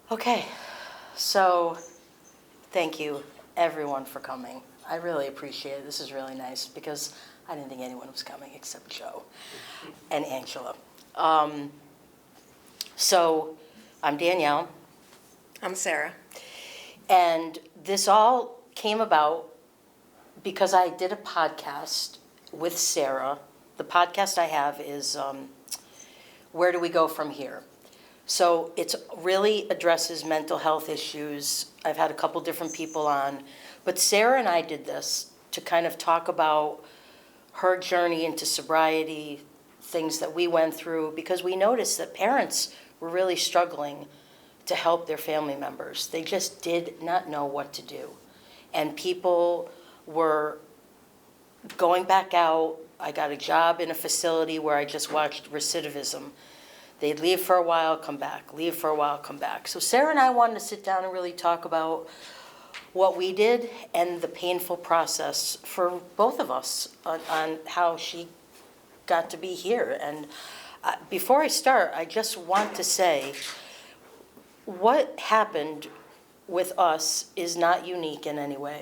Okay, so thank you everyone for coming. I really appreciate it. This is really nice because I didn't think anyone was coming except Joe and Angela. Um, so I'm Danielle, I'm Sarah. and this all came about because I did a podcast with Sarah. The podcast I have is Where Do We Go From Here? So it really addresses mental health issues. I've had a couple different people on, but Sarah and I did this to kind of talk about her journey into sobriety, things that we went through, because we noticed that parents were really struggling to help their family members. They just did not know what to do. And people were going back out. I got a job in a facility where I just watched recidivism. They'd leave for a while, come back, leave for a while, come back. So Sarah and I wanted to sit down and really talk about what we did and the painful process for both of us on how she got to be here. And before I start, I just want to say what happened with us is not unique in any way.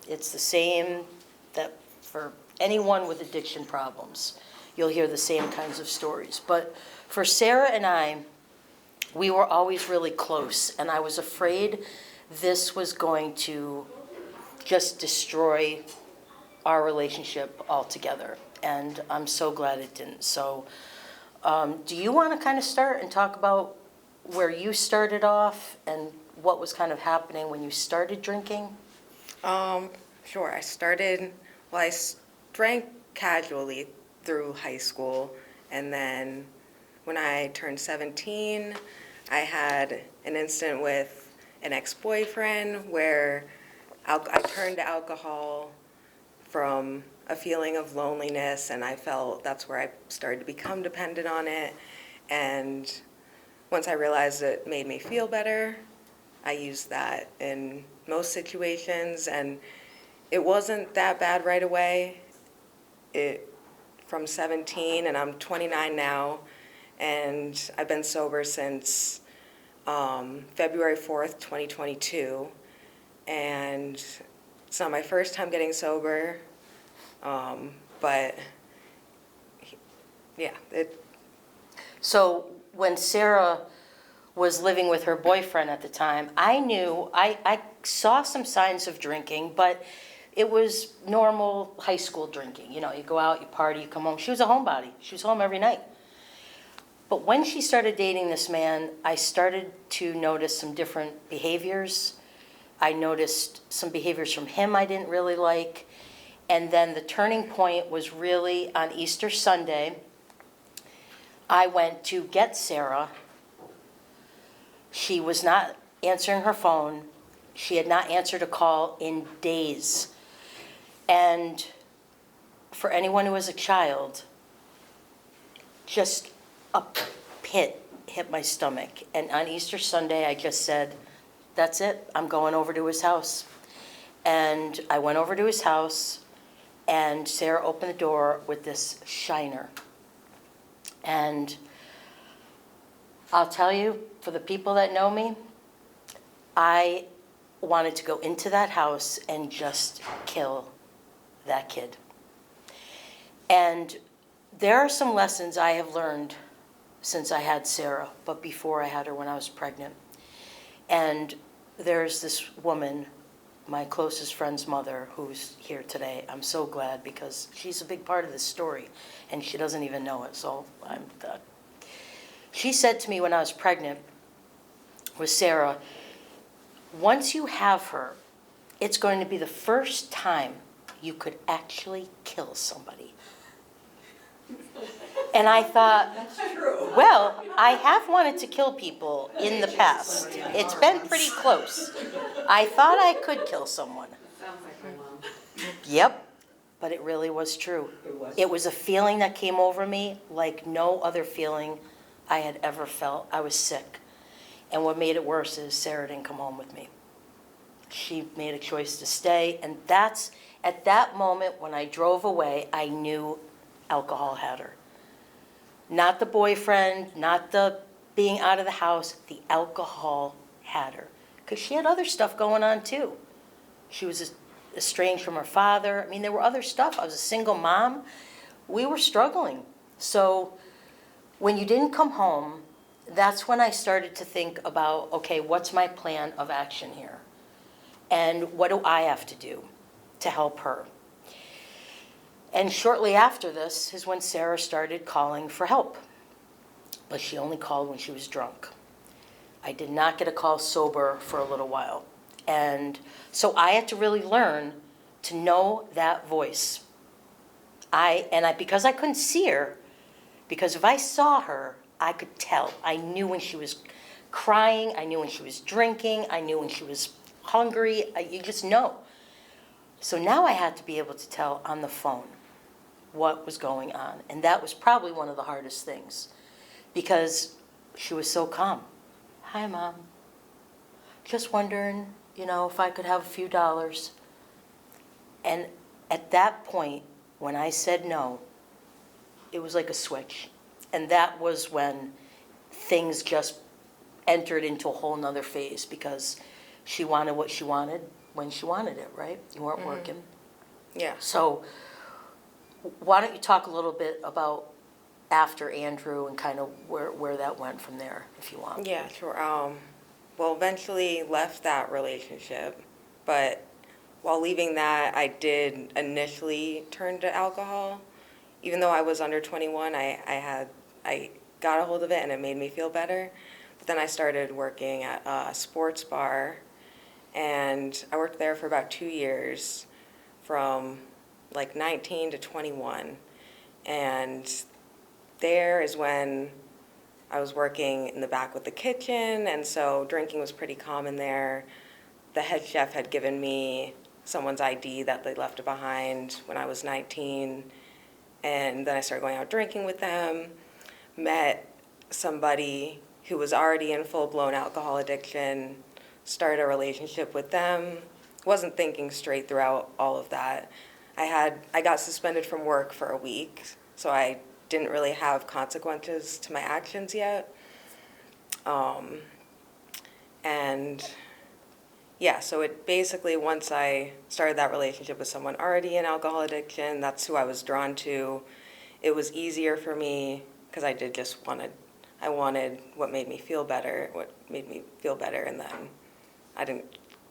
It's the same that for anyone with addiction problems, you'll hear the same kinds of stories. But for Sarah and I, we were always really close, and I was afraid this was going to just destroy our relationship altogether, and I'm so glad it didn't. So do you want to kind of start and talk about where you started off and what was kind of happening when you started drinking? Sure. I drank casually through high school, and then when I turned 17, I had an incident with an ex-boyfriend where I turned to alcohol from a feeling of loneliness, and I felt that's where I started to become dependent on it. And once I realized it made me feel better, I used that in most situations, and it wasn't that bad right away. From 17, and I'm 29 now, and I've been sober since February 4th, 2022, and it's not my first time getting sober, but yeah. So when Sarah was living with her boyfriend at the time, I saw some signs of drinking, but it was normal high school drinking. You know, you go out, you party, you come home. She was a homebody. She was home every night. But when she started dating this man, I started to notice some different behaviors. I noticed some behaviors from him I didn't really like. And then the turning point was really on Easter Sunday. I went to get Sarah. She was not answering her phone. She had not answered a call in days. And for anyone who was a child, just a pit hit my stomach. And on Easter Sunday, I just said, that's it, I'm going over to his house. And I went over to his house, and Sarah opened the door with this shiner. And I'll tell you, for the people that know me, I wanted to go into that house and just kill that kid. And there are some lessons I have learned since I had Sarah, but before I had her when I was pregnant. And there's this woman, my closest friend's mother, who's here today. I'm so glad because she's a big part of this story, and she doesn't even know it, so she said to me when I was pregnant with Sarah, once you have her, it's going to be the first time you could actually kill somebody. And I thought, well, I have wanted to kill people in the past. It's been pretty close. I thought I could kill someone. Sounds like my mom. Yep, but it really was true. It was a feeling that came over me like no other feeling I had ever felt. I was sick. And what made it worse is Sarah didn't come home with me. She made a choice to stay, and that's, at that moment when I drove away, I knew alcohol had her. Not the boyfriend, not the being out of the house, the alcohol had her. Because she had other stuff going on too. She was estranged from her father. I mean, there were other stuff. I was a single mom. We were struggling. So when you didn't come home, that's when I started to think about, okay, what's my plan of action here? And what do I have to do to help her? And shortly after this is when Sarah started calling for help. But she only called when she was drunk. I did not get a call sober for a little while. And so I had to really learn to know that voice. Because I couldn't see her, because if I saw her, I could tell. I knew when she was crying, I knew when she was drinking, I knew when she was hungry. You just know. So now I had to be able to tell on the phone what was going on. And that was probably one of the hardest things, because she was so calm. Hi, Mom. Just wondering, if I could have a few dollars. And at that point, when I said no, it was like a switch. And that was when things just entered into a whole nother phase, because she wanted what she wanted when she wanted it, right? You weren't working. Yeah. So why don't you talk a little bit about after Andrew and kind of where that went from there, if you want. Yeah, sure. Well, eventually left that relationship, but while leaving that, I did initially turn to alcohol. Even though I was under 21, I got a hold of it and it made me feel better. But then I started working at a sports bar, and I worked there for about 2 years, from like 19 to 21. And there is when I was working in the back with the kitchen, and so drinking was pretty common there. The head chef had given me someone's ID that they left behind when I was 19, and then I started going out drinking with them, met somebody who was already in full-blown alcohol addiction, started a relationship with them, wasn't thinking straight throughout all of that. I got suspended from work for a week, so I didn't really have consequences to my actions yet. And yeah, so it basically, once I started that relationship with someone already in alcohol addiction, that's who I was drawn to. It was easier for me because I wanted what made me feel better, and then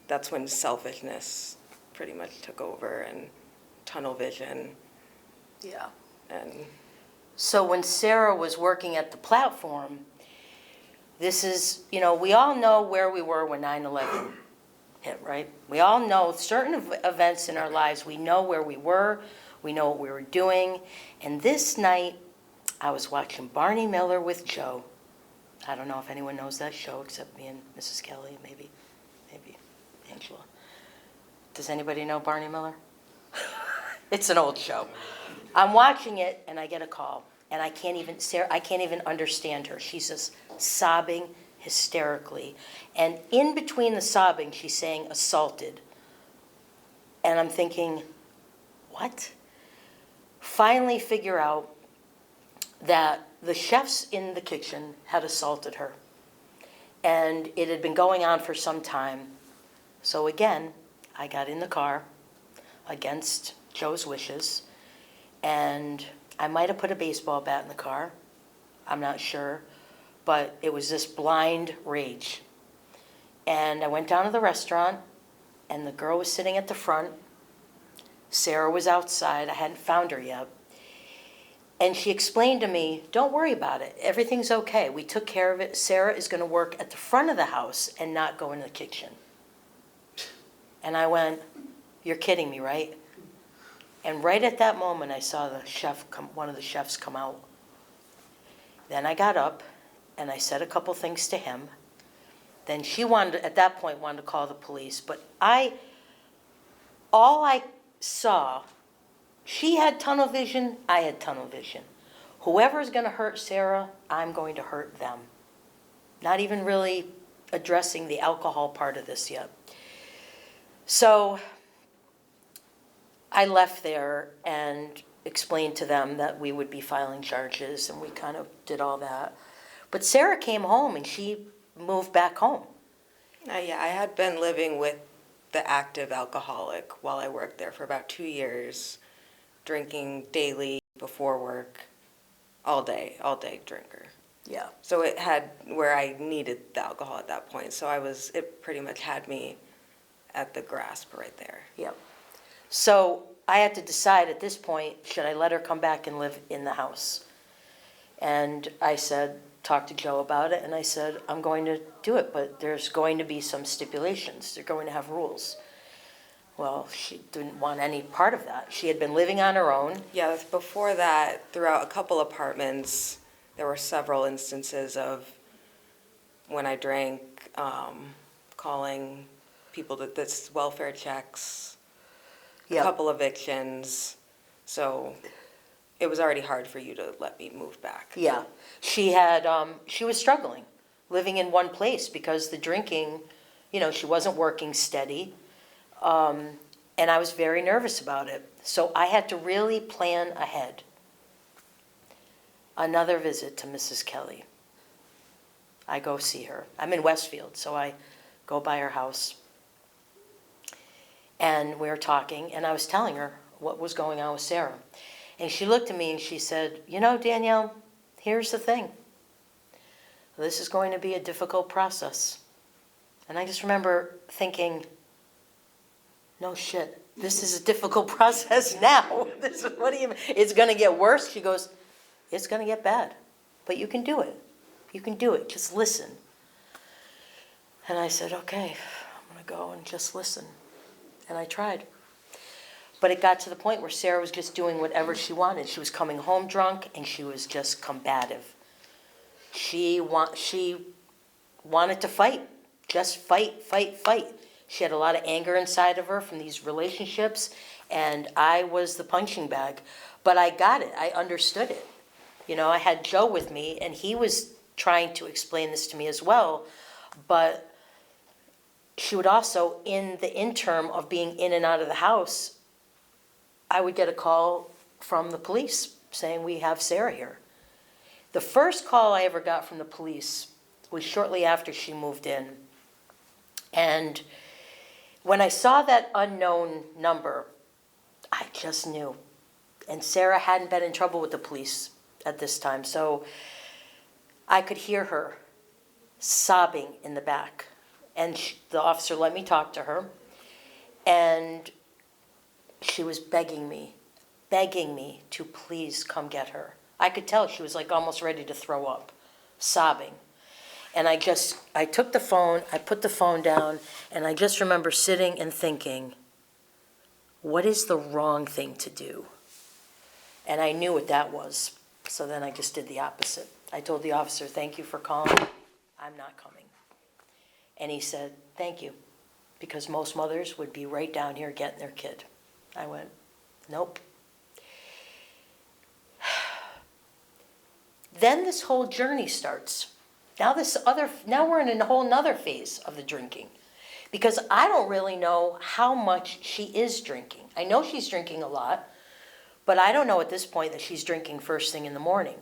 that's when selfishness pretty much took over, and tunnel vision. Yeah. And So when Sarah was working at the platform, this is, we all know where we were when 9/11 hit, right? We all know certain events in our lives. We know where we were. We know what we were doing. And this night, I was watching Barney Miller with Joe. I don't know if anyone knows that show except me and Mrs. Kelly, maybe Angela. Does anybody know Barney Miller? It's an old show. I'm watching it, and I get a call, and I can't even understand her. She's just sobbing hysterically. And in between the sobbing, she's saying assaulted. And I'm thinking, what? Finally figure out that the chefs in the kitchen had assaulted her. And it had been going on for some time. So again, I got in the car against Joe's wishes, and I might have put a baseball bat in the car. I'm not sure. But it was this blind rage. And I went down to the restaurant, and the girl was sitting at the front. Sarah was outside. I hadn't found her yet. And she explained to me, don't worry about it. Everything's okay. We took care of it. Sarah is going to work at the front of the house and not go in the kitchen. And I went, you're kidding me, right? And right at that moment, I saw one of the chefs come out. Then I got up, and I said a couple things to him. Then she at that point, wanted to call the police. But all I saw, she had tunnel vision, I had tunnel vision. Whoever's going to hurt Sarah, I'm going to hurt them. Not even really addressing the alcohol part of this yet. So I left there and explained to them that we would be filing charges, and we kind of did all that. But Sarah came home, and she moved back home. Yeah, I had been living with the active alcoholic while I worked there for about 2 years, drinking daily before work, all day drinker. Yeah. So it had where I needed the alcohol at that point. So it pretty much had me at the grasp right there. Yep. So I had to decide at this point, should I let her come back and live in the house? And I said, talked to Joe about it, and I said, I'm going to do it, but there's going to be some stipulations. They're going to have rules. Well, she didn't want any part of that. She had been living on her own. Yeah, before that, throughout a couple apartments, there were several instances of when I drank, calling people that's welfare checks, a Yep. couple evictions. So it was already hard for you to let me move back. Yeah. She was struggling, living in one place because the drinking, she wasn't working steady. And I was very nervous about it. So I had to really plan ahead. Another visit to Mrs. Kelly. I go see her. I'm in Westfield, so I go by her house. And we were talking, and I was telling her what was going on with Sarah. And she looked at me and she said, Danielle, here's the thing. This is going to be a difficult process. And I just remember thinking, no shit, this is a difficult process now. What do you mean? It's going to get worse? She goes, it's going to get bad, but you can do it. You can do it. Just listen. And I said, okay, I'm going to go and just listen. And I tried. But it got to the point where Sarah was just doing whatever she wanted. She was coming home drunk, and she was just combative. She wanted to fight. Just fight, fight, fight. She had a lot of anger inside of her from these relationships, and I was the punching bag. But I got it. I understood it. I had Joe with me, and he was trying to explain this to me as well. But she would also, in the interim of being in and out of the house, I would get a call from the police saying, we have Sarah here. The first call I ever got from the police was shortly after she moved in. And when I saw that unknown number, I just knew. And Sarah hadn't been in trouble with the police at this time. So I could hear her sobbing in the back. And the officer let me talk to her. And she was begging me to please come get her. I could tell she was like almost ready to throw up, sobbing. And I took the phone, I put the phone down, and I just remember sitting and thinking, what is the wrong thing to do? And I knew what that was. So then I just did the opposite. I told the officer, thank you for calling. I'm not coming. And he said, thank you, because most mothers would be right down here getting their kid. I went, nope. Then this whole journey starts. Now we're in a whole nother phase of the drinking, because I don't really know how much she is drinking. I know she's drinking a lot, but I don't know at this point that she's drinking first thing in the morning.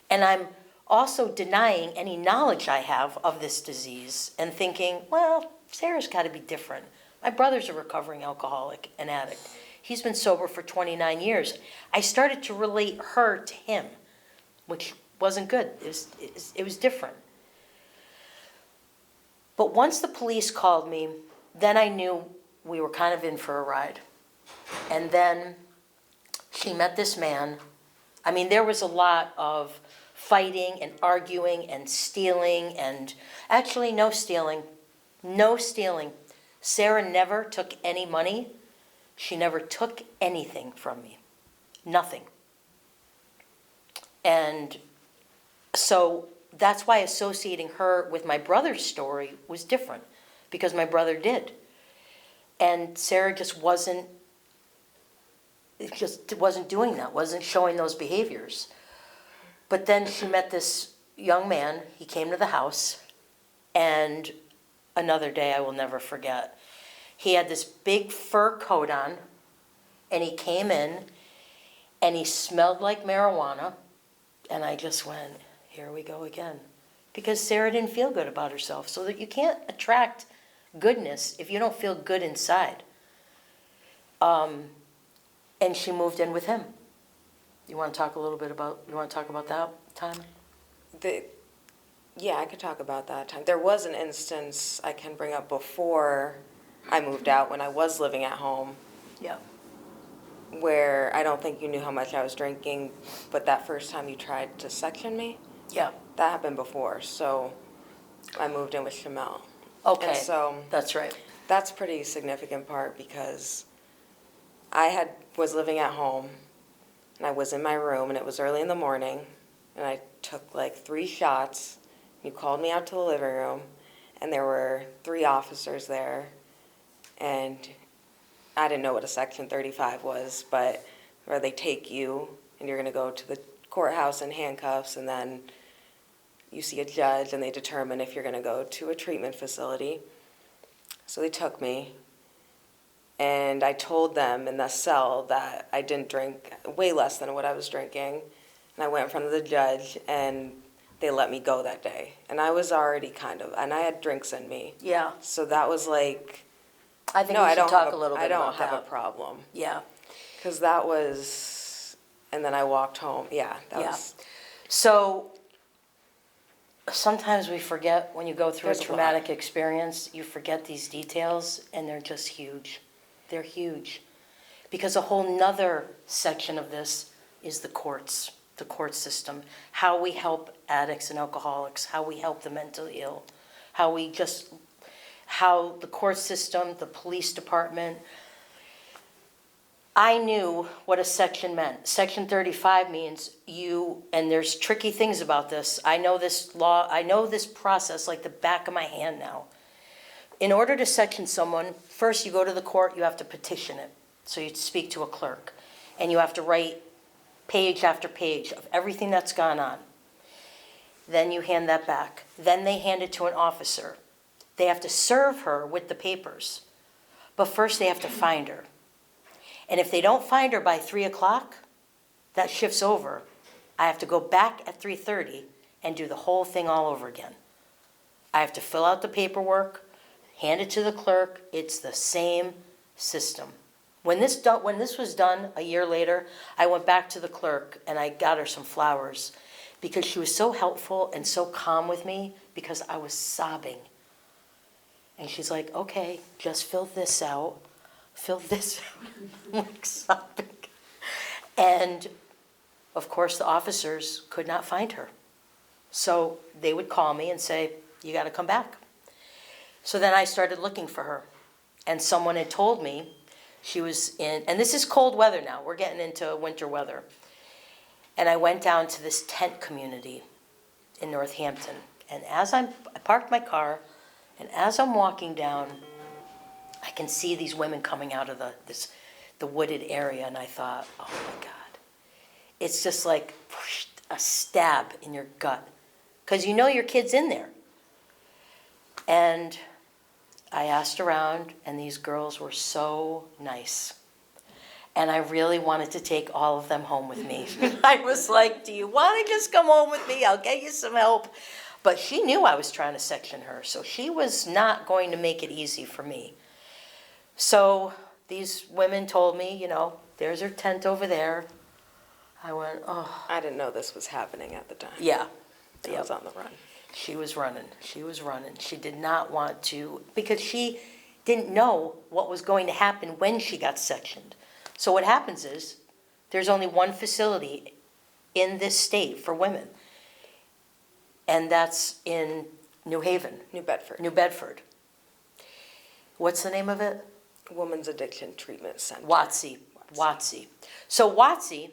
And I'm also denying any knowledge I have of this disease and thinking, well, Sarah's got to be different. My brother's a recovering alcoholic and addict. He's been sober for 29 years. I started to relate her to him, which wasn't good. It was different. But once the police called me, then I knew we were kind of in for a ride. And then she met this man. I mean, there was a lot of fighting and arguing and stealing, and actually no stealing. No stealing. Sarah never took any money. She never took anything from me. Nothing. And so that's why associating her with my brother's story was different, because my brother did. And Sarah just wasn't doing that, wasn't showing those behaviors. But then she met this young man. He came to the house, and another day I will never forget. He had this big fur coat on, and he came in, and he smelled like marijuana, and I just went, here we go again. because Sarah didn't feel good about herself. So that you can't attract goodness if you don't feel good inside. And she moved in with him. You want to talk about that time? Yeah, I could talk about that time. There was an instance I can bring up before I moved out when I was living at home Yeah. where I don't think you knew how much I was drinking, but that first time you tried to section me, Yeah. that happened before. So I moved in with Shamel. Okay. And so That's right. that's a pretty significant part because was living at home and I was in my room and it was early in the morning and I took like 3 shots. You called me out to the living room and there were 3 officers there and I didn't know what a Section 35 was, but where they take you and you're going to go to the courthouse in handcuffs and then you see a judge and they determine if you're going to go to a treatment facility. So they took me and I told them in the cell that I didn't drink, way less than what I was drinking. And I went in front of the judge and they let me go that day. And I was already and I had drinks in me. Yeah. So that was like, I think no, we I should don't talk have a little bit about that. I don't have a problem. Yeah. Because that was, and then I walked home. Yeah, that Yeah. was. So sometimes we forget when you go through a There's a traumatic experience, you forget these details and they're just huge. They're huge. Because a whole nother section of this is the courts, the court system, how we help addicts and alcoholics, how we help the mentally ill, how the court system, the police department. I knew what a section meant. Section 35 means and there's tricky things about this. I know this law, I know this process like the back of my hand now. In order to section someone, first you go to the court, you have to petition it. So you speak to a clerk, and you have to write page after page of everything that's gone on. Then you hand that back. Then they hand it to an officer. They have to serve her with the papers. But first they have to find her. And if they don't find her by 3 o'clock, that shift's over. I have to go back at 3:30 and do the whole thing all over again. I have to fill out the paperwork, hand it to the clerk. It's the same system. When this was done a year later, I went back to the clerk and I got her some flowers because she was so helpful and so calm with me because I was sobbing. And she's like, okay, just fill this out. Fill this out. I'm like sobbing. And of course the officers could not find her. So they would call me and say, you got to come back. So then I started looking for her. And someone had told me she was and this is cold weather now. We're getting into winter weather. And I went down to this tent community in Northampton. And as I parked my car, and as I'm walking down, I can see these women coming out of the wooded area. And I thought, oh my God. It's just like a stab in your gut. Because you know your kid's in there. And I asked around, and these girls were so nice. And I really wanted to take all of them home with me. I was like, do you want to just come home with me? I'll get you some help. But she knew I was trying to section her, so she was not going to make it easy for me. So these women told me, there's her tent over there. I went, oh. I didn't know this was happening at the time. Yeah. I was on the run. She was running. She did not want to, because she didn't know what was going to happen when she got sectioned. So what happens is, there's only one facility in this state for women. And that's in New Haven. New Bedford. New Bedford. What's the name of it? Women's Addiction Treatment Center. WATSE. So WATSE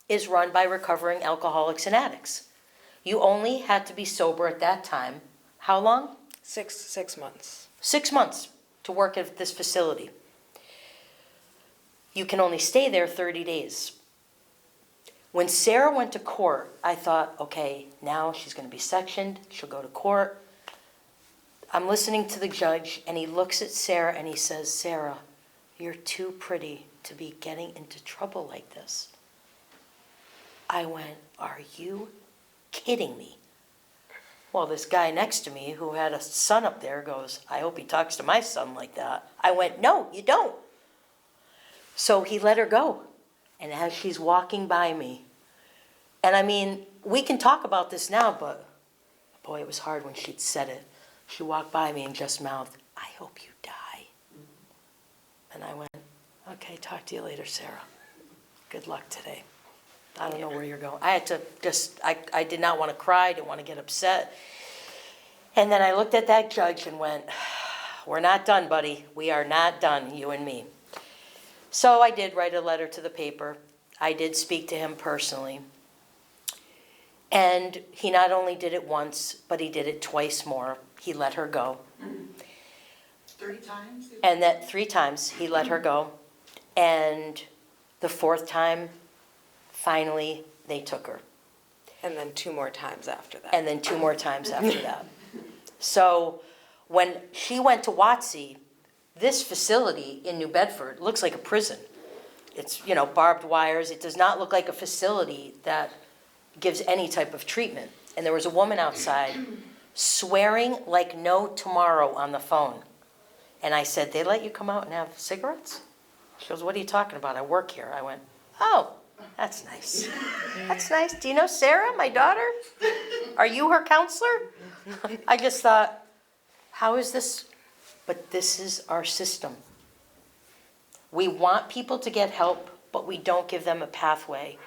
is run by recovering alcoholics and addicts. You only had to be sober at that time. How long? 6 months. 6 months to work at this facility. You can only stay there 30 days. When Sarah went to court, I thought, okay, now she's going to be sectioned. She'll go to court. I'm listening to the judge, and he looks at Sarah, and he says, Sarah, you're too pretty to be getting into trouble like this. I went, are you kidding me? Well, this guy next to me who had a son up there goes, I hope he talks to my son like that. I went, no, you don't. So he let her go. And as she's walking by me, and I mean, we can talk about this now, but boy, it was hard when she'd said it. She walked by me and just mouthed, I hope you die. And I went, okay, talk to you later, Sarah. Good luck today. I don't know where you're going. I had to just, I did not want to cry, didn't want to get upset. And then I looked at that judge and went, we're not done, buddy. We are not done, you and me. So I did write a letter to the paper. I did speak to him personally. And he not only did it once, but he did it twice more. He let her go. 3 times? And that 3 times he let her go. And the 4th time, finally, they took her. And then 2 more times after that. And then 2 more times after that. So when she went to WotC, this facility in New Bedford looks like a prison. It's, barbed wires. It does not look like a facility that gives any type of treatment. And there was a woman outside swearing like no tomorrow on the phone. And I said, they let you come out and have cigarettes? She goes, what are you talking about? I work here. I went, oh, that's nice. That's nice. Do you know Sarah, my daughter? Are you her counselor? I just thought, how is this? But this is our system. We want people to get help, but we don't give them a pathway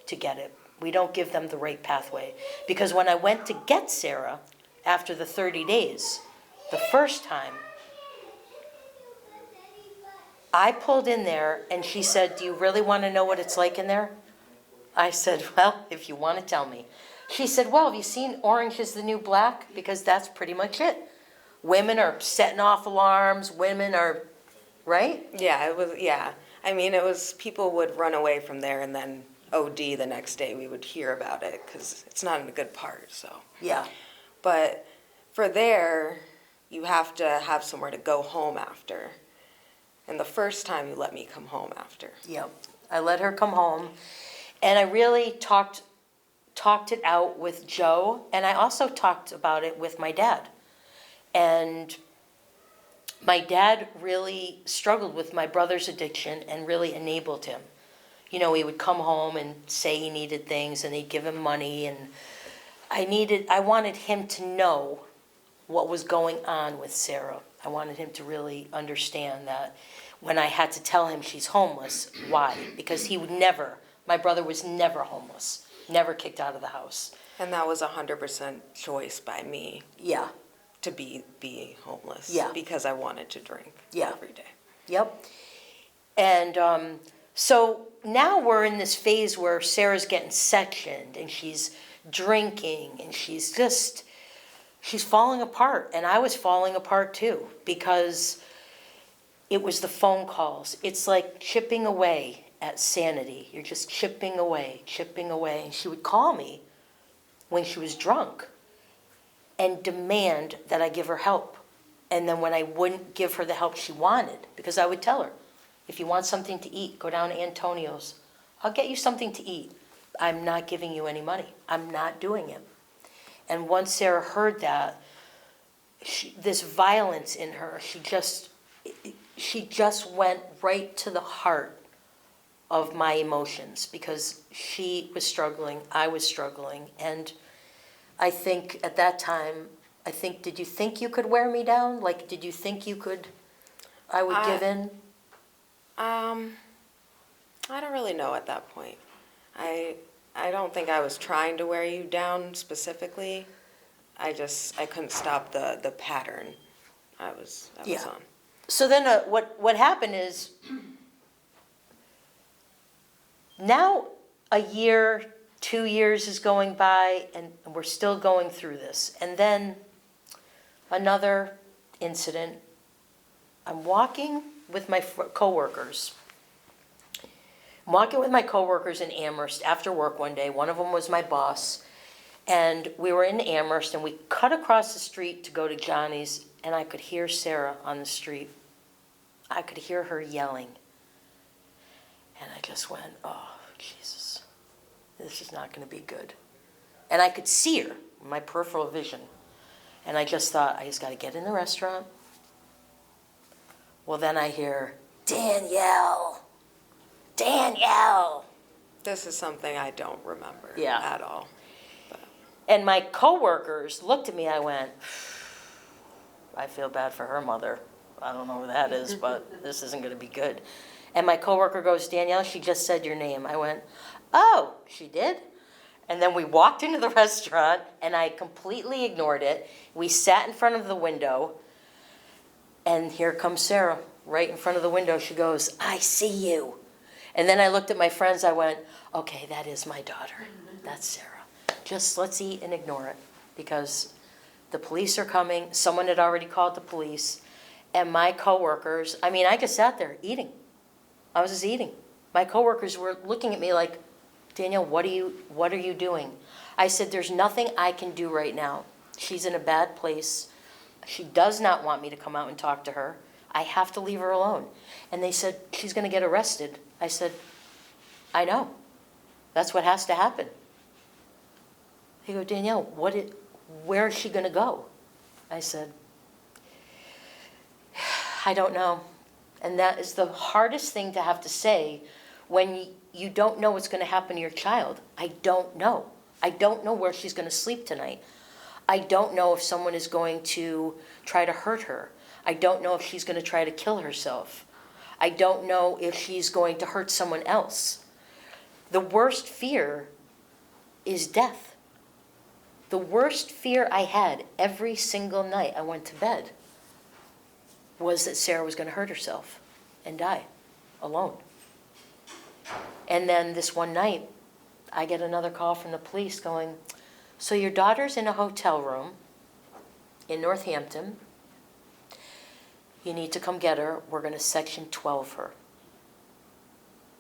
to get it. We don't give them the right pathway. Because when I went to get Sarah after the 30 days, the first time, I pulled in there and she said, do you really want to know what it's like in there? I said, well, if you want to tell me. She said, well, have you seen Orange is the New Black? Because that's pretty much it. Women are setting off alarms. Women are, right? Yeah, it was, yeah. I mean, it was, people would run away from there and then OD the next day. We would hear about it because it's not in a good part, so. Yeah. But for there, you have to have somewhere to go home after. And the first time you let me come home after. Yep. I let her come home. And I really talked it out with Joe. And I also talked about it with my dad. And my dad really struggled with my brother's addiction and really enabled him. He would come home and say he needed things and he'd give him money. And I wanted him to know what was going on with Sarah. I wanted him to really understand that when I had to tell him she's homeless, why? Because my brother was never homeless, never kicked out of the house. And that was 100% choice by me. Yeah. To be homeless. Yeah. Because I wanted to drink every day. Yep. And so now we're in this phase where Sarah's getting sectioned and she's drinking and she's falling apart. And I was falling apart too because it was the phone calls. It's like chipping away at sanity. You're just chipping away. And she would call me when she was drunk and demand that I give her help. And then when I wouldn't give her the help she wanted, because I would tell her, if you want something to eat, go down to Antonio's. I'll get you something to eat. I'm not giving you any money. I'm not doing it. And once Sarah heard that, this violence in her, she just went right to the heart of my emotions because she was struggling, I was struggling. And I think at that time, did you think you could wear me down? Like, did you think I would give in? I don't really know at that point. I don't think I was trying to wear you down specifically. I couldn't stop the pattern I was on. So then what happened is, now a year, 2 years is going by, and we're still going through this. And then another incident. I'm walking with my coworkers. I'm walking with my coworkers in Amherst after work one day. One of them was my boss. And we were in Amherst, and we cut across the street to go to Johnny's, and I could hear Sarah on the street. I could hear her yelling. And I just went, oh, Jesus, this is not going to be good. And I could see her, my peripheral vision. And I just thought, I just got to get in the restaurant. Well, then I hear, Danielle, Danielle. This is something I don't remember Yeah. at all. And my coworkers looked at me, I went, I feel bad for her mother. I don't know who that is, but this isn't going to be good. And my coworker goes, Danielle, she just said your name. I went, oh, she did? And then we walked into the restaurant, and I completely ignored it. We sat in front of the window, and here comes Sarah, right in front of the window. She goes, I see you. And then I looked at my friends, I went, okay, that is my daughter. That's Sarah. Just let's eat and ignore it, because the police are coming. Someone had already called the police. And my coworkers, I mean, I just sat there eating. I was just eating. My coworkers were looking at me like, Danielle, what are you doing? I said, there's nothing I can do right now. She's in a bad place. She does not want me to come out and talk to her. I have to leave her alone. And they said, she's going to get arrested. I said, I know. That's what has to happen. They go, Danielle, where is she going to go? I said, I don't know. And that is the hardest thing to have to say when you don't know what's going to happen to your child. I don't know. I don't know where she's going to sleep tonight. I don't know if someone is going to try to hurt her. I don't know if she's going to try to kill herself. I don't know if she's going to hurt someone else. The worst fear is death. The worst fear I had every single night I went to bed was that Sarah was going to hurt herself and die alone. And then this one night, I get another call from the police going, so your daughter's in a hotel room in Northampton. You need to come get her. We're going to Section 12 her.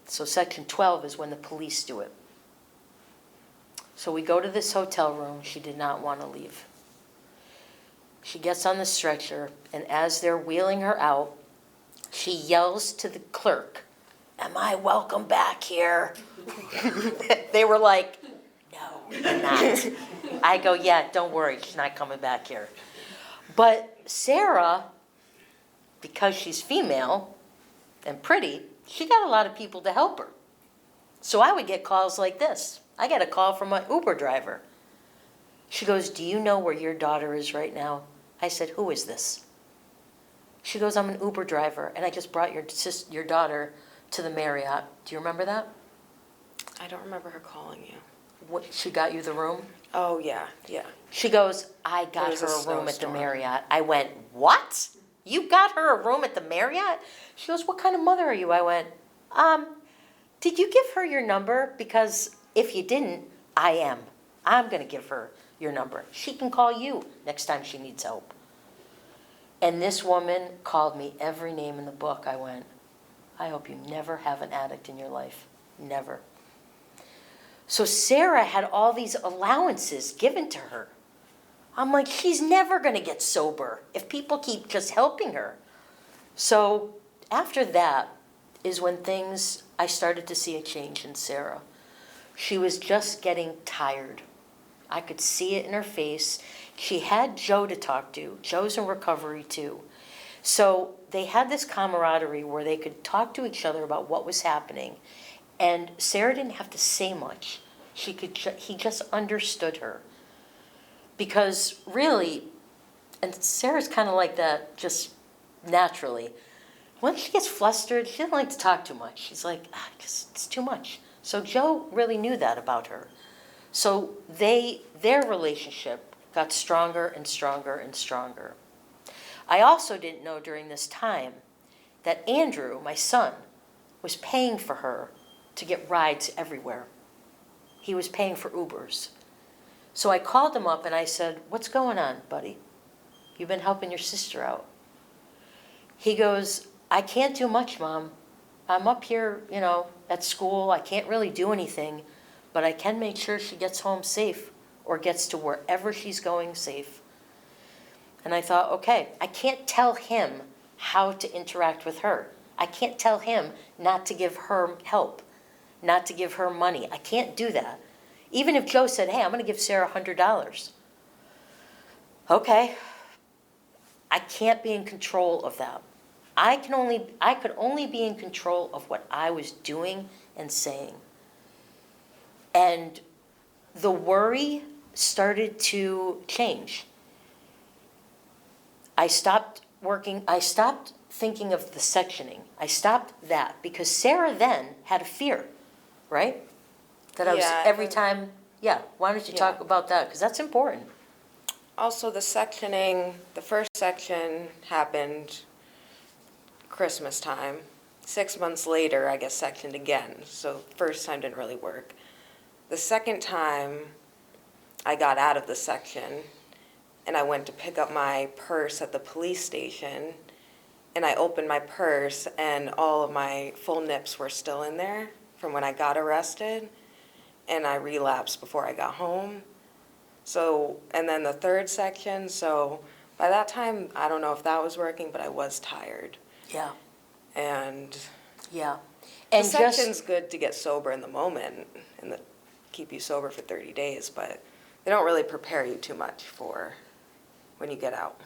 So Section 12 is when the police do it. So we go to this hotel room. She did not want to leave. She gets on the stretcher, and as they're wheeling her out, she yells to the clerk, am I welcome back here? They were like, no, you're not. I go, yeah, don't worry, she's not coming back here. But Sarah, because she's female and pretty, she got a lot of people to help her. So I would get calls like this. I got a call from an Uber driver. She goes, do you know where your daughter is right now? I said, who is this? She goes, I'm an Uber driver, and I just brought your daughter to the Marriott. Do you remember that? I don't remember her calling you. What, she got you the room? Oh, yeah. She goes, I got was her a a room at the snowstorm. Marriott. I went, what? You got her a room at the Marriott? She goes, what kind of mother are you? I went, did you give her your number? Because if you didn't, I am. I'm going to give her your number. She can call you next time she needs help. And this woman called me every name in the book. I went, I hope you never have an addict in your life. Never. So Sarah had all these allowances given to her. I'm like, she's never going to get sober if people keep just helping her. So after that is when I started to see a change in Sarah. She was just getting tired. I could see it in her face. She had Joe to talk to. Joe's in recovery too. So they had this camaraderie where they could talk to each other about what was happening. And Sarah didn't have to say much. He just understood her. Because really, and Sarah's kind of like that just naturally. When she gets flustered, she doesn't like to talk too much. She's like, it's too much. So Joe really knew that about her. So their relationship got stronger and stronger and stronger. I also didn't know during this time that Andrew, my son, was paying for her to get rides everywhere. He was paying for Ubers. So I called him up and I said, what's going on, buddy? You've been helping your sister out. He goes, I can't do much, Mom. I'm up here, at school. I can't really do anything, but I can make sure she gets home safe or gets to wherever she's going safe. And I thought, okay, I can't tell him how to interact with her. I can't tell him not to give her help, not to give her money. I can't do that. Even if Joe said, hey, I'm gonna give Sarah $100. Okay, I can't be in control of that. I could only be in control of what I was doing and saying. And the worry started to change. I stopped thinking of the sectioning. I stopped that because Sarah then had a fear, right? That I was Yeah, every and- time, yeah, why don't you talk Yeah. about that? Because that's important. Also, the sectioning, the first section happened Christmas time. 6 months later, I get sectioned again, so first time didn't really work. The second time, I got out of the section, and I went to pick up my purse at the police station, and I opened my purse, and all of my full nips were still in there from when I got arrested, and I relapsed before I got home. So, and then the third section, so by that time, I don't know if that was working, but I was tired. Yeah, And yeah. the And section's just, good to get sober in the moment and keep you sober for 30 days, but they don't really prepare you too much for when you get out.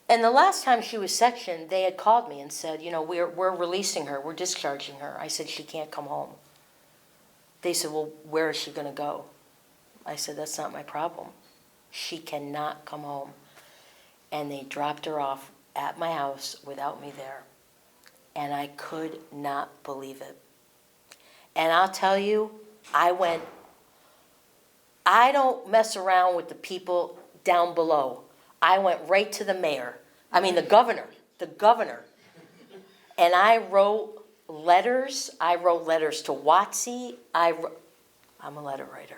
and the last time she was sectioned, they had called me and said, we're releasing her, we're discharging her. I said, she can't come home. They said, well, where is she gonna go? I said, that's not my problem. She cannot come home. And they dropped her off at my house without me there. And I could not believe it. And I'll tell you, I don't mess around with the people down below. I went right to the mayor, the governor. And I wrote letters to WotC. I'm a letter writer.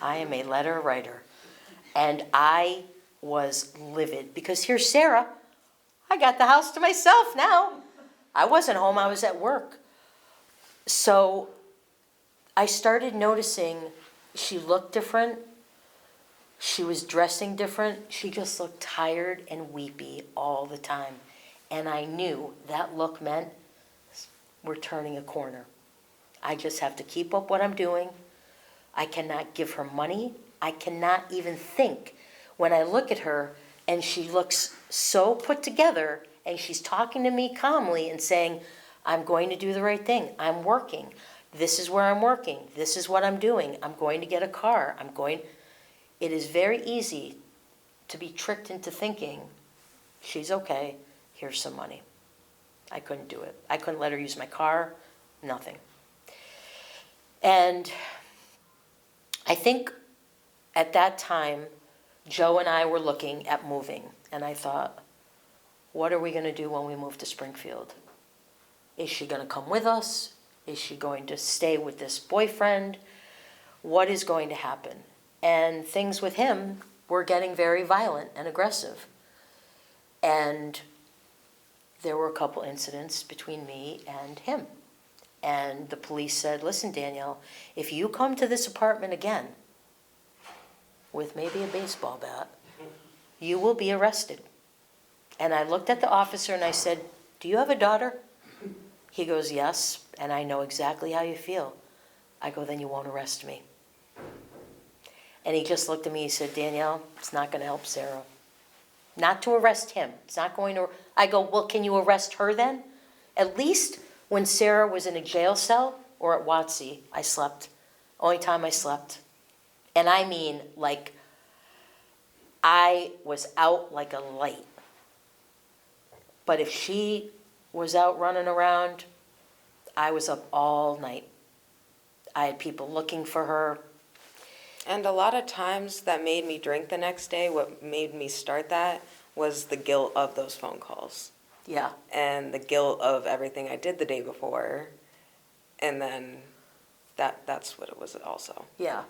I am a letter writer. And I was livid because here's Sarah. I got the house to myself now. I wasn't home, I was at work. So I started noticing she looked different. She was dressing different. She just looked tired and weepy all the time. And I knew that look meant we're turning a corner. I just have to keep up what I'm doing. I cannot give her money. I cannot even think. When I look at her and she looks so put together and she's talking to me calmly and saying, I'm going to do the right thing. I'm working. This is where I'm working. This is what I'm doing. I'm going to get a car. It is very easy to be tricked into thinking, she's okay, here's some money. I couldn't do it. I couldn't let her use my car, nothing. And I think at that time, Joe and I were looking at moving, and I thought, what are we going to do when we move to Springfield? Is she going to come with us? Is she going to stay with this boyfriend? What is going to happen? And things with him were getting very violent and aggressive. And there were a couple incidents between me and him. And the police said, listen, Danielle, if you come to this apartment again with maybe a baseball bat, you will be arrested. And I looked at the officer and I said, do you have a daughter? He goes, yes, and I know exactly how you feel. I go, then you won't arrest me. And he just looked at me, he said, Danielle, it's not going to help Sarah. Not to arrest him. It's not going to. I go, well, can you arrest her then? At least when Sarah was in a jail cell or at WotC, I slept. Only time I slept. And I mean, like, I was out like a light. But if she was out running around, I was up all night. I had people looking for her. And a lot of times that made me drink the next day, what made me start that was the guilt of those phone calls. Yeah. And the guilt of everything I did the day before. And then that's what it was also. Yeah.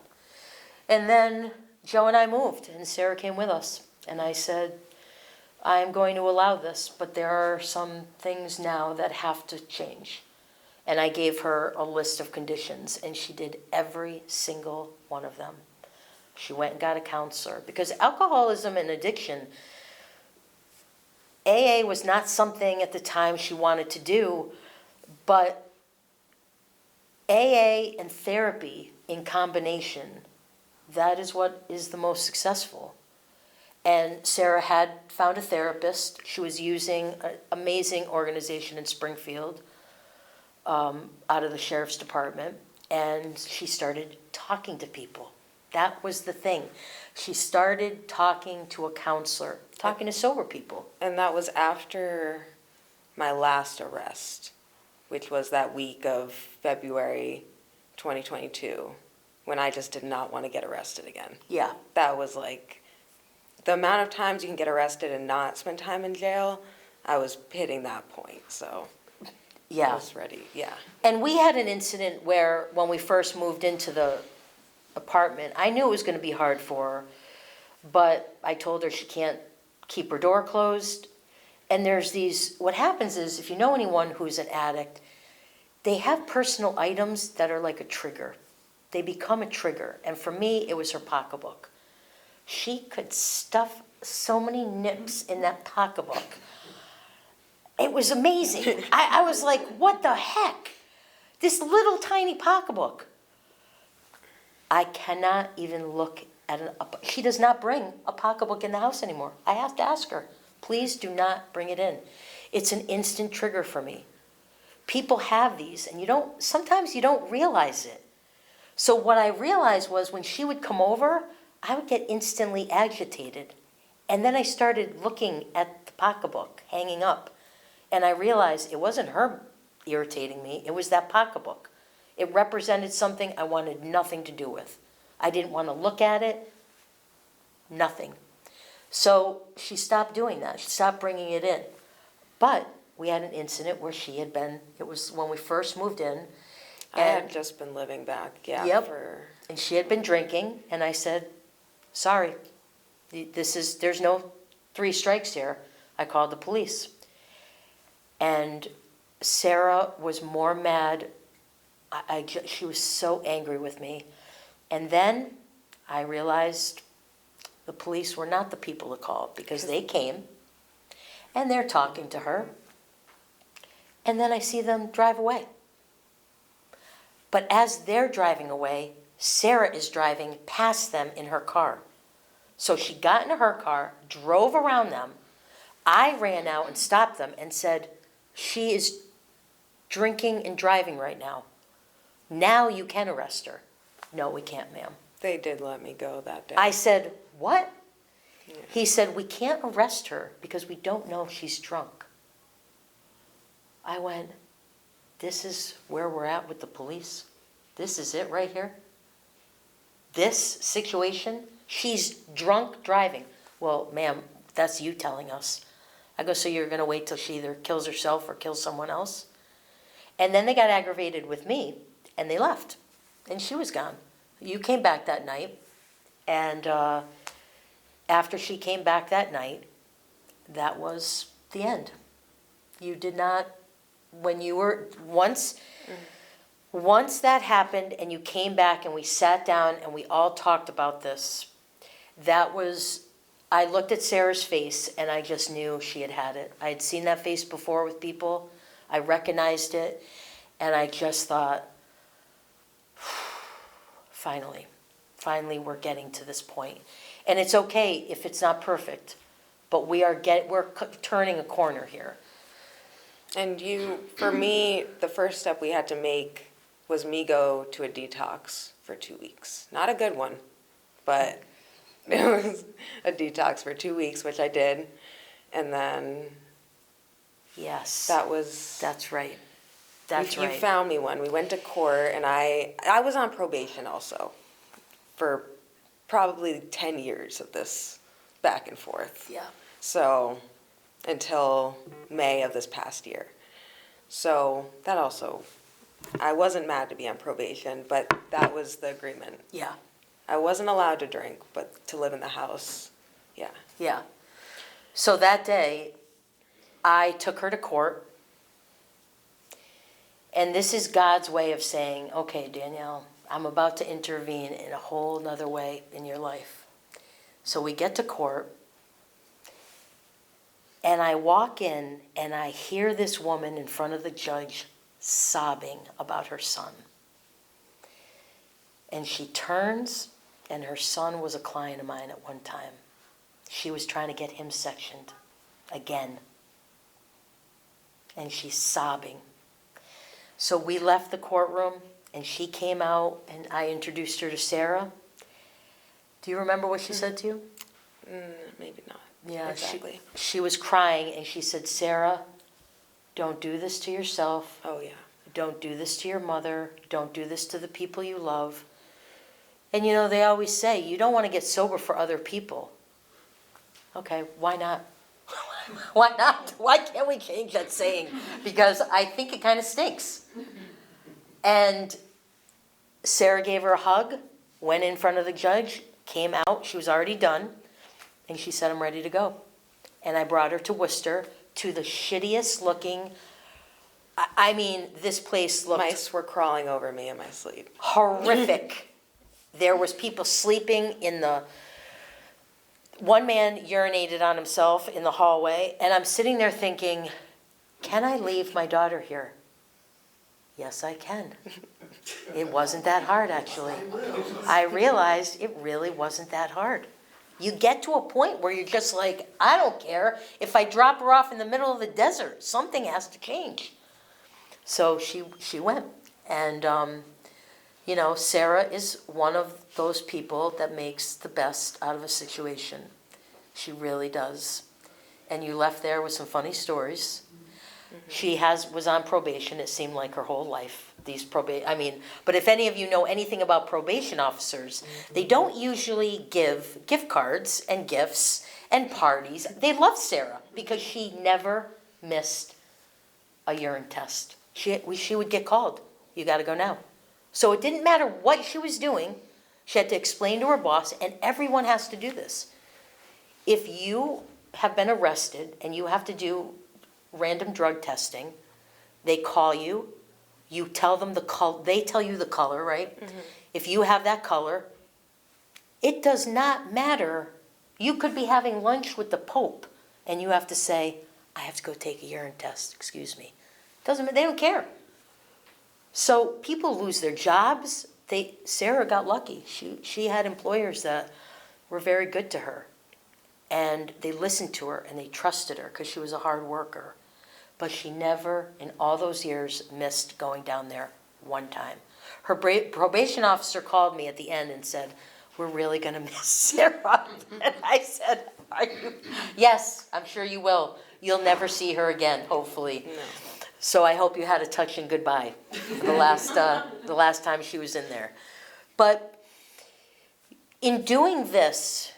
And then Joe and I moved, and Sarah came with us. And I said, I'm going to allow this, but there are some things now that have to change. And I gave her a list of conditions, and she did every single one of them. She went and got a counselor. Because alcoholism and addiction, AA was not something at the time she wanted to do, but AA and therapy in combination that is what is the most successful. And Sarah had found a therapist. She was using an amazing organization in Springfield, out of the sheriff's department, and she started talking to people. That was the thing. She started talking to a counselor, talking to sober people. And that was after my last arrest, which was that week of February 2022, when I just did not want to get arrested again. Yeah, That was like, the amount of times you can get arrested and not spend time in jail, I was hitting that point, so I yeah. was ready, yeah. And we had an incident where, when we first moved into the apartment, I knew it was gonna be hard for her, but I told her she can't keep her door closed. And there's these, what happens is, if you know anyone who's an addict, they have personal items that are like a trigger. They become a trigger. And for me, it was her pocketbook. She could stuff so many nips in that pocketbook. It was amazing. I was like, what the heck? This little tiny pocketbook. I cannot even look at she does not bring a pocketbook in the house anymore. I have to ask her, please do not bring it in. It's an instant trigger for me. People have these, and sometimes you don't realize it. So what I realized was, when she would come over, I would get instantly agitated. And then I started looking at the pocketbook hanging up, and I realized it wasn't her irritating me, it was that pocketbook. It represented something I wanted nothing to do with. I didn't want to look at it, nothing. So she stopped doing that. She stopped bringing it in. But we had an incident where it was when we first moved in. I had just been living back, yeah, Yep. for, And she had been drinking, and I said, sorry, there's no 3 strikes here. I called the police. And Sarah was more mad. She was so angry with me. And then I realized the police were not the people to call, because they came and they're talking to her. And then I see them drive away. But as they're driving away, Sarah is driving past them in her car. So she got into her car, drove around them. I ran out and stopped them and said, she is drinking and driving right now. Now you can arrest her. No, we can't, ma'am. they did let me go that day. I said, what? Yeah. He said, we can't arrest her because we don't know if she's drunk. I went, this is where we're at with the police. This is it right here. This situation, she's drunk driving. Well, ma'am, that's you telling us. I go, so you're gonna wait till she either kills herself or kills someone else? And then they got aggravated with me, and they left, and she was gone. You came back that night, and after she came back that night, that was the end. You did not, when you were, once that happened and you came back and we sat down and we all talked about this, that was, I looked at Sarah's face and I just knew she had had it. I had seen that face before with people. I recognized it, and I just thought, finally we're getting to this point. And it's okay if it's not perfect, but we're turning a corner here. And for me, the first step we had to make was me go to a detox for 2 weeks. Not a good one, but it was a detox for 2 weeks, which I did. And then Yes, that's right. you found me one. We went to court, and I was on probation also for probably 10 years of this back and forth. Yeah. So, until May of this past year. So that also, I wasn't mad to be on probation, but that was the agreement. Yeah, I wasn't allowed to drink, but to live in the house, yeah. yeah. So that day, I took her to court. And this is God's way of saying, okay, Danielle, I'm about to intervene in a whole nother way in your life. So we get to court, and I walk in, and I hear this woman in front of the judge sobbing about her son. And she turns, And her son was a client of mine at one time. She was trying to get him sectioned again. And she's sobbing. So we left the courtroom, and she came out, and I introduced her to Sarah. Do you remember what she said to you? Maybe not. Yeah, Exactly. she was crying, and she said, Sarah, don't do this to yourself. Oh, yeah. Don't do this to your mother. Don't do this to the people you love. And you know, they always say, you don't want to get sober for other people. Okay, why not? Why not? Why can't we change that saying? Because I think it kind of stinks. And Sarah gave her a hug, went in front of the judge, came out, she was already done, and she said, I'm ready to go. And I brought her to Worcester, to the shittiest looking, I mean, this place looked Mice were crawling over me in my sleep. horrific. There was people sleeping in the, one man urinated on himself in the hallway, and I'm sitting there thinking, can I leave my daughter here? Yes, I can. It wasn't that hard, actually. I realized it really wasn't that hard. You get to a point where you're just like, I don't care if I drop her off in the middle of the desert. Something has to change. So she went. And, you know, Sarah is one of those people that makes the best out of a situation. She really does. And you left there with some funny stories. She was on probation, it seemed like her whole life. But if any of you know anything about probation officers, they don't usually give gift cards and gifts and parties. They love Sarah because she never missed a urine test. She would get called. You got to go now. So it didn't matter what she was doing. She had to explain to her boss, and everyone has to do this. If you have been arrested and you have to do random drug testing, they call you, you tell them the color, they tell you the color, right? Mm-hmm. If you have that color, it does not matter. You could be having lunch with the Pope and you have to say, I have to go take a urine test, excuse me. They don't care. So people lose their jobs. Sarah got lucky. She had employers that were very good to her. And they listened to her and they trusted her because she was a hard worker. But she never, in all those years, missed going down there one time. Her probation officer called me at the end and said, we're really going to miss Sarah. And I said, are you? Yes, I'm sure you will. You'll never see her again, hopefully. No. So I hope you had a touching goodbye the last time she was in there. But in doing this,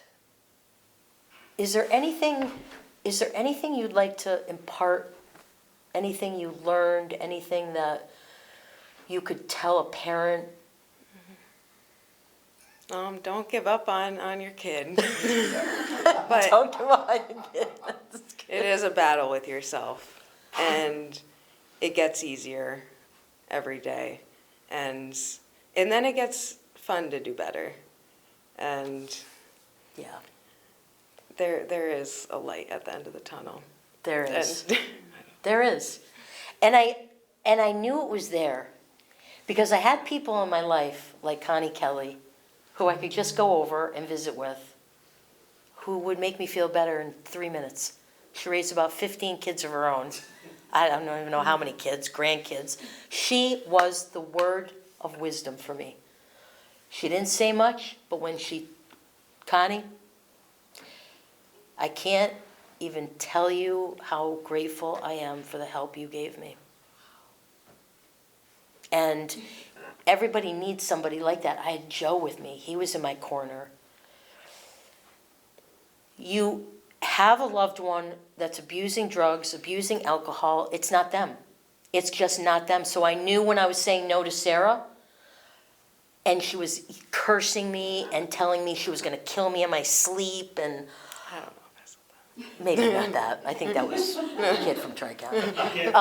is there anything you'd like to impart? Anything you learned? Anything that you could tell a parent? Don't give up on your kid. But Don't give up on your kid. it is a battle with yourself, and it gets easier every day, and then it gets fun to do better, and Yeah, there is a light at the end of the tunnel. there is. And There is. And I knew it was there because I had people in my life like Connie Kelly who I could just go over and visit with who would make me feel better in 3 minutes. She raised about 15 kids of her own. I don't even know how many kids, grandkids. She was the word of wisdom for me. She didn't say much, but when Connie, I can't even tell you how grateful I am for the help you gave me. And everybody needs somebody like that. I had Joe with me. He was in my corner. You have a loved one that's abusing drugs, abusing alcohol. It's not them. It's just not them. So I knew when I was saying no to Sarah, and she was cursing me and telling me she was going to kill me in my sleep, and I don't know. maybe not that. I think that was a kid from Tri-County.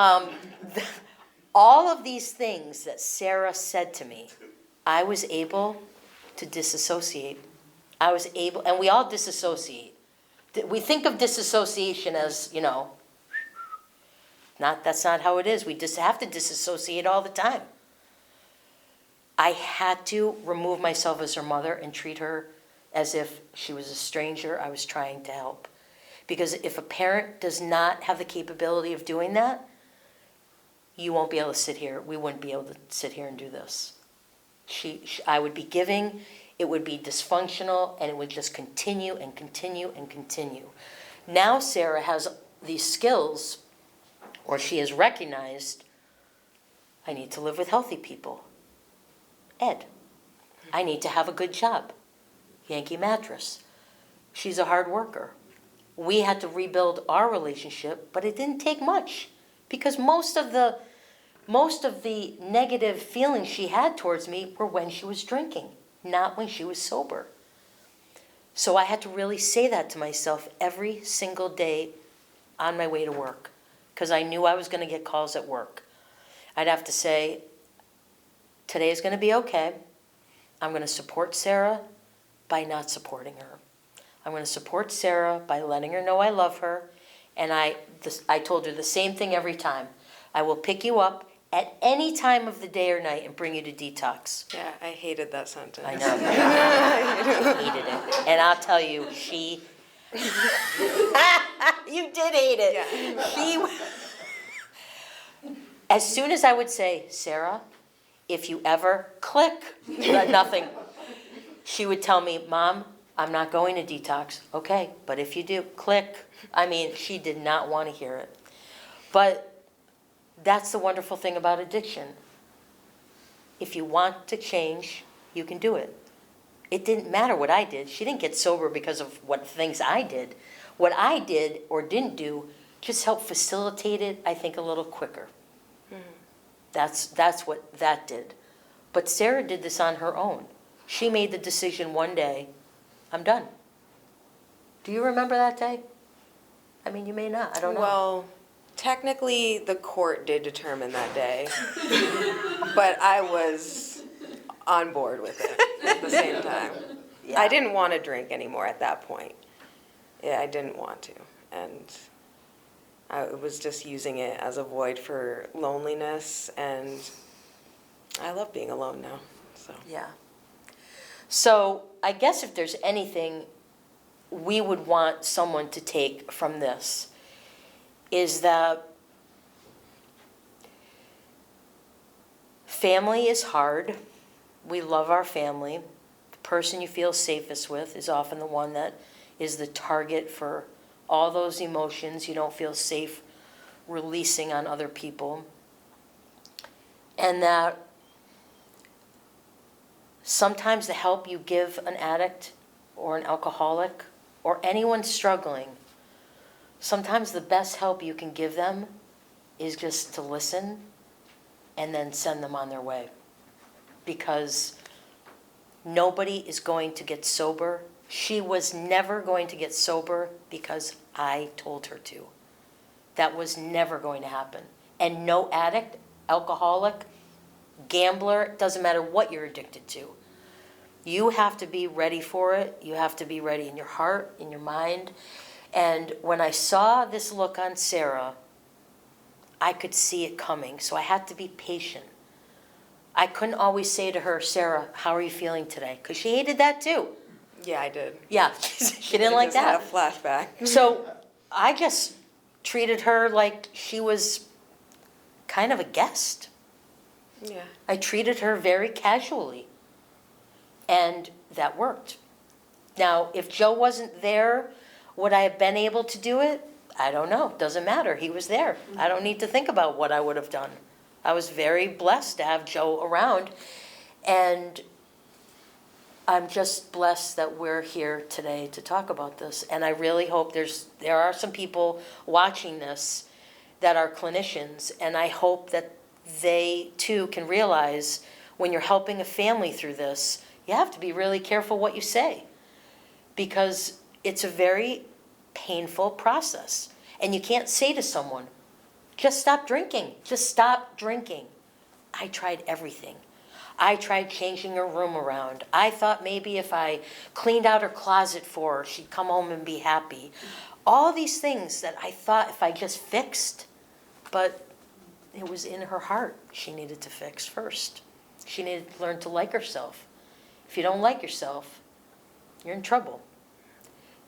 All of these things that Sarah said to me, I was able to disassociate. And we all disassociate. We think of disassociation as, that's not how it is. We just have to disassociate all the time. I had to remove myself as her mother and treat her as if she was a stranger I was trying to help. Because if a parent does not have the capability of doing that, you won't be able to sit here. We wouldn't be able to sit here and do this. I would be giving, it would be dysfunctional, and it would just continue and continue and continue. Now Sarah has these skills, or she has recognized, I need to live with healthy people. Ed, I need to have a good job. Yankee Mattress. She's a hard worker. We had to rebuild our relationship, but it didn't take much because most of the negative feelings she had towards me were when she was drinking, not when she was sober. So I had to really say that to myself every single day on my way to work because I knew I was going to get calls at work. I'd have to say, today's going to be okay. I'm going to support Sarah by not supporting her. I'm going to support Sarah by letting her know I love her. And I told her the same thing every time. I will pick you up at any time of the day or night and bring you to detox. Yeah, I hated that sentence. I know. I hated it. And I'll tell you, you did hate it. Yeah. As soon as I would say, Sarah, if you ever click, nothing, she would tell me, Mom, I'm not going to detox. Okay, but if you do, click. I mean, she did not want to hear it. But that's the wonderful thing about addiction. If you want to change, you can do it. It didn't matter what I did. She didn't get sober because of what things I did. What I did or didn't do just helped facilitate it, I think, a little quicker. That's what that did. But Sarah did this on her own. She made the decision one day, I'm done. Do you remember that day? I mean, you may not. I don't know. Well, technically, the court did determine that day, but I was on board with it at the same time. Yeah. I didn't want to drink anymore at that point. Yeah, I didn't want to, and I was just using it as a void for loneliness, and I love being alone now. So Yeah. So I guess if there's anything we would want someone to take from this is that family is hard. We love our family. The person you feel safest with is often the one that is the target for all those emotions you don't feel safe releasing on other people. And that sometimes the help you give an addict or an alcoholic or anyone struggling, sometimes the best help you can give them is just to listen and then send them on their way. Because nobody is going to get sober. She was never going to get sober because I told her to. That was never going to happen. And no addict, alcoholic, gambler, doesn't matter what you're addicted to. You have to be ready for it. You have to be ready in your heart, in your mind. And when I saw this look on Sarah, I could see it coming. So I had to be patient. I couldn't always say to her, Sarah, how are you feeling today? Because she hated that too. yeah, I did. Yeah, she didn't like I that. just had a flashback. So I just treated her like she was kind of a guest. Yeah. I treated her very casually. And that worked. Now, if Joe wasn't there, would I have been able to do it? I don't know. Doesn't matter. He was there. I don't need to think about what I would have done. I was very blessed to have Joe around. And I'm just blessed that we're here today to talk about this. And I really hope there are some people watching this that are clinicians. And I hope that they too can realize when you're helping a family through this, you have to be really careful what you say. Because it's a very painful process. And you can't say to someone, just stop drinking. Just stop drinking. I tried everything. I tried changing her room around. I thought maybe if I cleaned out her closet for her, she'd come home and be happy. All these things that I thought if I just fixed, but it was in her heart she needed to fix first. She needed to learn to like herself. If you don't like yourself, you're in trouble.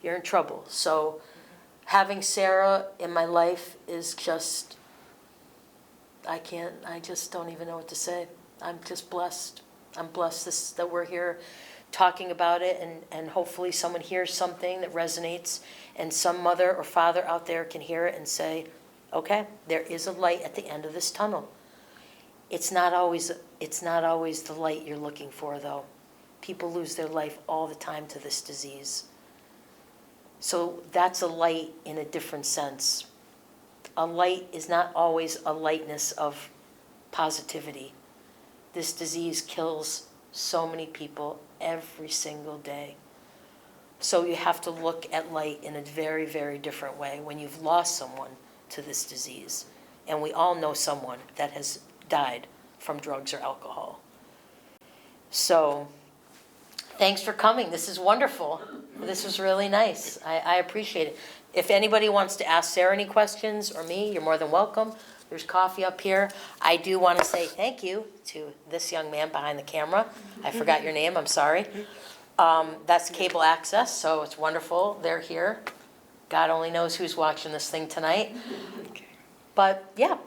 You're in trouble. So having Sarah in my life is just, I just don't even know what to say. I'm just blessed. I'm blessed that we're here talking about it, and hopefully someone hears something that resonates, and some mother or father out there can hear it and say, okay, there is a light at the end of this tunnel. It's not always the light you're looking for, though. People lose their life all the time to this disease. So that's a light in a different sense. A light is not always a lightness of positivity. This disease kills so many people every single day. So you have to look at light in a very, very different way when you've lost someone to this disease. And we all know someone that has died from drugs or alcohol. So thanks for coming. This is wonderful. This was really nice. I appreciate it. If anybody wants to ask Sarah any questions or me, you're more than welcome. There's coffee up here. I do want to say thank you to this young man behind the camera. I forgot your name, I'm sorry. That's Cable Access, so it's wonderful. They're here. God only knows who's watching this thing tonight. But yeah,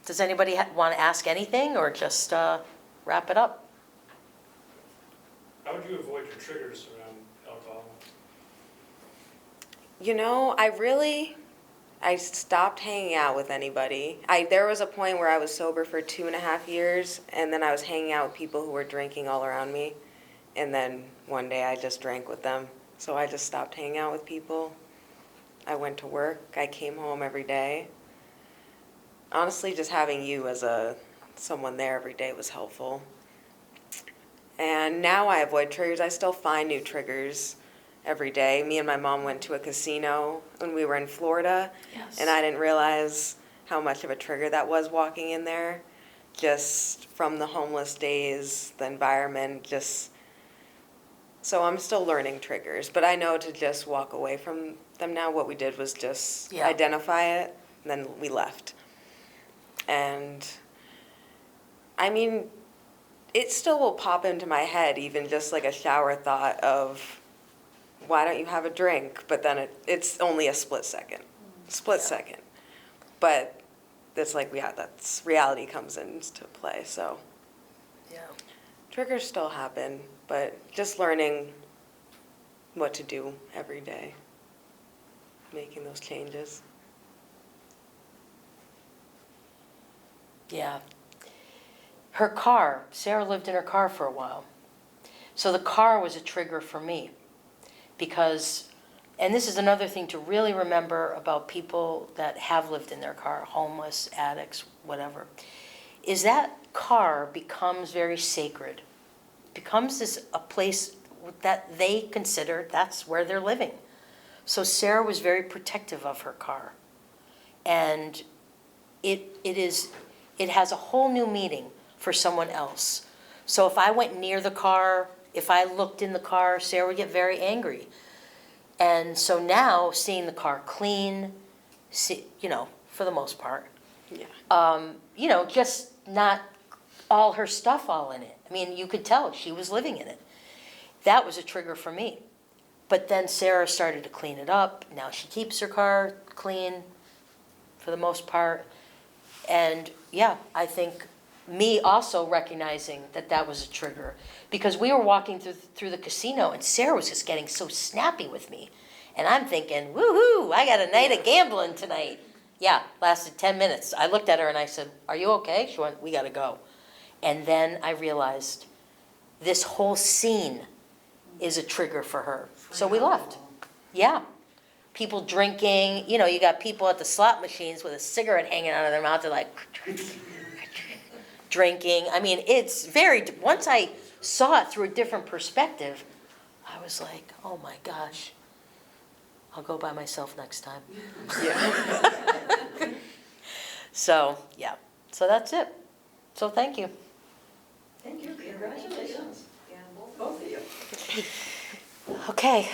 does anybody want to ask anything or just wrap it up? How would you avoid your triggers around alcohol? You know, I stopped hanging out with anybody. There was a point where I was sober for 2.5 years, and then I was hanging out with people who were drinking all around me. And then one day I just drank with them. So I just stopped hanging out with people. I went to work. I came home every day. Honestly, just having you as someone there every day was helpful. And now I avoid triggers. I still find new triggers every day. Me and my mom went to a casino when we were in Florida, Yes. and I didn't realize how much of a trigger that was walking in there, just from the homeless days, the environment, just. So I'm still learning triggers, but I know to just walk away from them now. What we did was just identify it, and then we left. And I mean, it still will pop into my head, even just like a shower thought of, why don't you have a drink? But then it's only a split second. But it's like, that's reality comes into play, so. Yeah. Triggers still happen, but just learning what to do every day, making those changes. Yeah. Her car, Sarah lived in her car for a while. So the car was a trigger for me because, and this is another thing to really remember about people that have lived in their car, homeless, addicts, whatever, is that car becomes very sacred. Becomes a place that they consider that's where they're living. So Sarah was very protective of her car. And it has a whole new meaning for someone else. So if I went near the car, if I looked in the car, Sarah would get very angry. And so now, seeing the car clean, for the most part, just not all her stuff all in it. I mean, you could tell she was living in it. That was a trigger for me. But then Sarah started to clean it up. Now she keeps her car clean for the most part. And yeah, I think me also recognizing that was a trigger, because we were walking through the casino and Sarah was just getting so snappy with me. And I'm thinking, woohoo, I got a night of gambling tonight. Yeah, lasted 10 minutes. I looked at her and I said, are you okay? She went, we got to go. And then I realized this whole scene is a trigger for her. So we left. Yeah. People drinking, you got people at the slot machines with a cigarette hanging out of their mouth. They're like, drinking. I mean, it's once I saw it through a different perspective, I was like, oh my gosh, I'll go by myself next time. Yeah. So, yeah. So that's it. So thank you. Thank you, congratulations. Yeah, both of you. Okay.